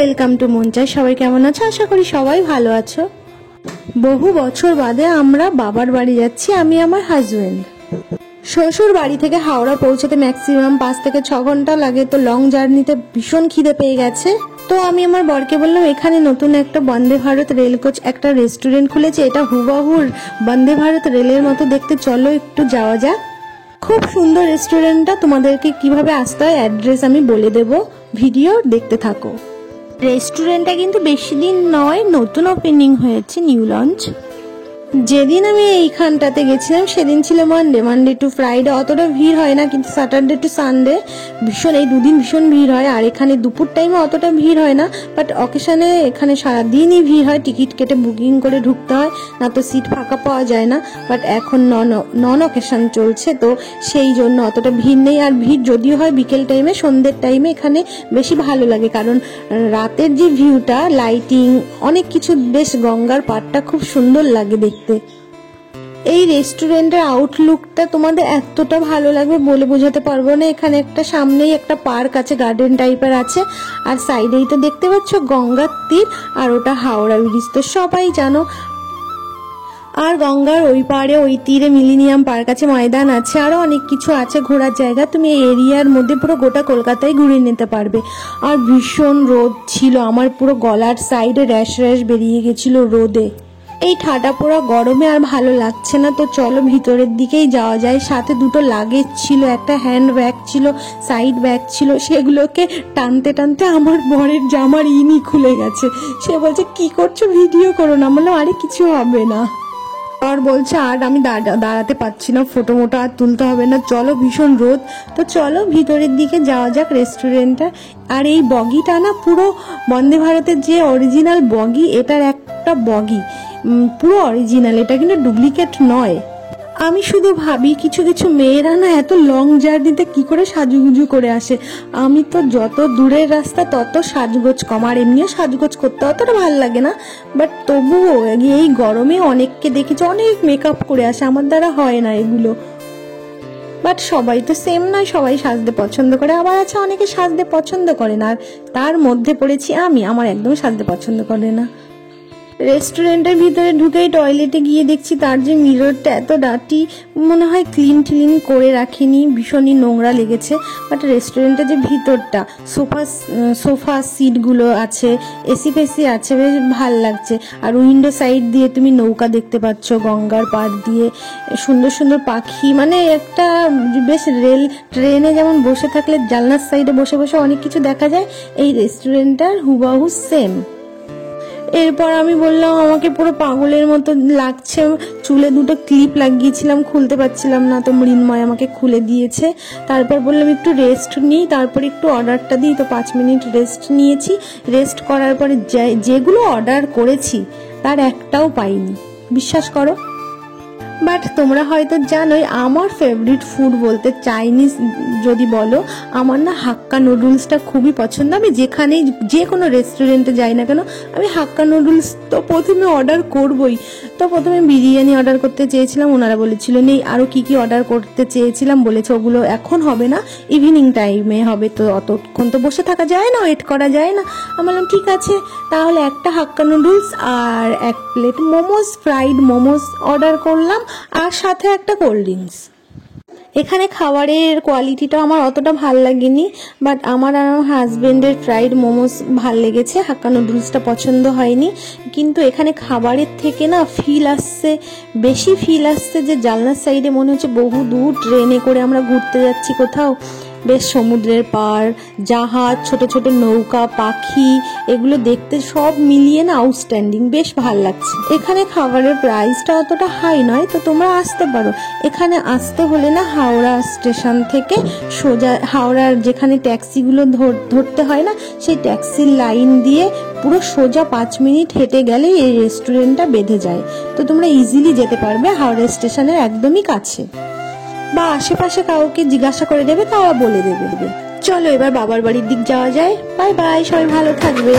Welcome to মঞ্চাই। সবাই কেমন আছো? আশা করি সবাই ভালো আছো। বহু বছর বাদে আমরা বাবার বাড়ি যাচ্ছি, আমি আমার হাজবেন্ড। শ্বশুর বাড়ি থেকে হাওড়া পৌঁছাতে ম্যাক্সিমাম 5 থেকে 6 ঘন্টা লাগে। তো লং জার্নিতে ভীষণ খিদে পেয়ে গেছে। তো আমি আমার বরকে বললাম, এখানে নতুন একটা বন্দে ভারত রেল কোচ একটা রেস্টুরেন্ট খুলেছে, এটা হুবাহু বন্দে ভারত রেলের মতো দেখতে, চলো একটু যাওয়া যাক। খুব সুন্দর রেস্টুরেন্টটা, তোমাদেরকে কিভাবে আসতে হয় অ্যাড্রেস আমি বলে দেব, ভিডিও দেখতে থাকো। রেস্টুরেন্টটা কিন্তু বেশি দিন নয়, নতুন ওপেনিং হয়েছে, নিউ লঞ্চ। যেদিন আমি এইখানটাতে গেছিলাম সেদিন ছিল মানডে টু ফ্রাইডে, অতটা ভিড় হয় না, কিন্তু স্যাটারডে টু সানডে ভীষণ, এই দুদিন ভীষণ ভিড় হয়। আর এখানে দুপুর টাইমে অতটা ভিড় হয় না, বাট অকেশনে এখানে সারাদিনই ভিড় হয়। টিকিট কেটে বুকিং করে ঢুকতে হয়, না তো সিট ফাঁকা পাওয়া যায় না। বাট এখন নন অকেশন চলছে, তো সেই জন্য অতটা ভিড় নেই। আর ভিড় যদিও হয় বিকেল টাইমে, সন্ধ্যের টাইমে এখানে বেশি ভালো লাগে, কারণ রাতের যে ভিউটা, লাইটিং, অনেক কিছু, বেশ গঙ্গার পাড়টা খুব সুন্দর লাগে দেখতে। এই রেস্টুরেন্টের আউটলুকটা তোমাদের এতটা ভালো লাগবে বলে বোঝাতে পারবো না। এখানে একটা সামনেই একটা পার্ক আছে, গার্ডেন টাইপের আছে, আর সাইডেই তো দেখতে পাচ্ছ গঙ্গার তীর, আর ওটা হাওড়া ব্রিজ, তো সবাই জানো। আর গঙ্গার ওই পাড়ে ওই তীরে মিলেনিয়াম পার্ক আছে, ময়দান আছে, আরো অনেক কিছু আছে ঘোরার জায়গা। তুমি এই এরিয়ার মধ্যে পুরো গোটা কলকাতায় ঘুরে নিতে পারবে। আর ভীষণ রোদ ছিল, আমার পুরো গলার সাইডে র্যাশ বেরিয়ে গেছিল রোদে। এই ঠাটা পোড়া গরমে আর ভালো লাগছে না, তো চলো ভিতরের দিকেই যাওয়া যায়। সাথে দুটো লাগেজ ছিল, একটা হ্যান্ড ব্যাগ ছিল, সাইড ব্যাগ ছিল, সেগুলোকে টানতে টানতে আমার বরের জামার ইনি খুলে গেছে। সে বলছে, কি করছো, ভিডিও করো না। বললাম, আরে কিছু হবে না। আর বলছে, আর আমি দাঁড়াতে পারছি না, ফটো মোটো আর তুলতে হবে না, চলো, ভীষণ রোদ। তো চলো ভিতরের দিকে যাওয়া যাক রেস্টুরেন্টটা। আর এই বগিটা না পুরো বন্দে ভারতের যে অরিজিনাল বগি, এটার একটা বগি পুরো অরিজিনাল, এটা কিন্তু ডুপ্লিকেট নয়। আমি শুধু ভাবি কিছু কিছু মেয়েরা না এত লং জার্নিতে কি করে সাজুগুজু করে আসে। আমি তো যত দূরের রাস্তা তত সাজগোজ কম, আর এমনিও সাজগোজ করতে অতটা ভালো লাগে না, বাট তবুও এই গরমে অনেককে দেখেছি অনেক মেকআপ করে আসে, আমার দ্বারা হয় না এগুলো। বাট সবাই তো সেম নয়, সবাই সাজতে পছন্দ করে, আবার আছে অনেকে সাজতে পছন্দ করে না, আর তার মধ্যে পড়েছি আমি, আমার একদম সাজতে পছন্দ করে না। রেস্টুরেন্টের ভিতরে ঢুকেই টয়লেটে গিয়ে দেখছি তার যে মিররটা এত ডার্টি, মনে হয় ক্লিন করে রাখিনি, ভীষণই নোংরা লেগেছে। বাট রেস্টুরেন্টের যে ভিতরটা, সোফা সিটগুলো আছে, এসি ফেসি আছে, বেশ ভাল লাগছে। আর উইন্ডো সাইড দিয়ে তুমি নৌকা দেখতে পাচ্ছ, গঙ্গার পাড় দিয়ে সুন্দর সুন্দর পাখি, মানে একটা বেশ ট্রেনে যেমন বসে থাকলে জানলার সাইডে বসে বসে অনেক কিছু দেখা যায়, এই রেস্টুরেন্টটার হুবাহু সেম। এরপর আমি বললাম, আমাকে পুরো পাগলের মতো লাগছে, চুলে দুটো ক্লিপ লাগিয়েছিলাম, খুলতে পারছিলাম না, তো মৃন্ময় আমাকে খুলে দিয়েছে। তারপর বললাম একটু রেস্ট নিই, তারপর একটু অর্ডারটা দিই, তো 5 মিনিট রেস্ট নিয়েছি। রেস্ট করার পরে যেগুলো অর্ডার করেছি তার একটাও পাইনি, বিশ্বাস করো। বাট তোমরা হয়তো জানোই আমার ফেভারিট ফুড বলতে চাইনিজ যদি বলো, আমার না হাক্কা নুডলসটা খুবই পছন্দ। আমি যেখানেই যে কোনো রেস্টুরেন্টে যাই না কেন, আমি হাক্কা নুডলস তো প্রথমে অর্ডার করবই। তো প্রথমে বিরিয়ানি অর্ডার করতে চেয়েছিলাম, ওনারা বলেছিল নেই। আরও কি অর্ডার করতে চেয়েছিলাম, বলেছে ওগুলো এখন হবে না, ইভিনিং টাইমে হবে, তো অতক্ষণ তো বসে থাকা যায় না, ওয়েট করা যায় না। আমি বললাম ঠিক আছে, তাহলে একটা হাক্কা নুডলস আর 1 plate momos, fried momos order করলাম, আর সাথে একটা কোল্ড ড্রিঙ্কস। এখানে খাবারের কোয়ালিটিটা আমার অতটা ভাল লাগেনি, বাট আমার আর আমার হাজবেন্ডের ফ্রাইড মোমোস ভাল লেগেছে, হাক্কা নুডলসটা পছন্দ হয়নি। কিন্তু এখানে খাবারের থেকে না বেশি ফিল আসছে যে জানলার সাইডে মনে হচ্ছে বহু দূর ট্রেনে করে আমরা ঘুরতে যাচ্ছি কোথাও, বেশ সমুদ্রের পাড়, জাহাজ, ছোট ছোট নৌকা, পাখি, এগুলো দেখতে সব মিলিয়ে না আউটস্ট্যান্ডিং, বেশ ভাল লাগছে। এখানে খাবারের প্রাইসটা অতটা হাই নয়, তো তোমরা আসতে পারো। এখানে আসতে হলে না হাওড়া স্টেশন থেকে সোজা হাওড়ার যেখানে ট্যাক্সিগুলো ধরতে হয় না, সেই ট্যাক্সির লাইন দিয়ে পুরো সোজা 5 মিনিট হেঁটে গেলে এই রেস্টুরেন্টটা বেঁধে যায়। তো তোমরা ইজিলি যেতে পারবে হাওড়া স্টেশনের একদমই কাছে, বা আশেপাশে কাউকে জিজ্ঞাসা করে দেবে, তারা বলে দেবে। চলো এবার বাবার বাড়ির দিক যাওয়া যায়। বাই বাই, সবাই ভালো থাকবে।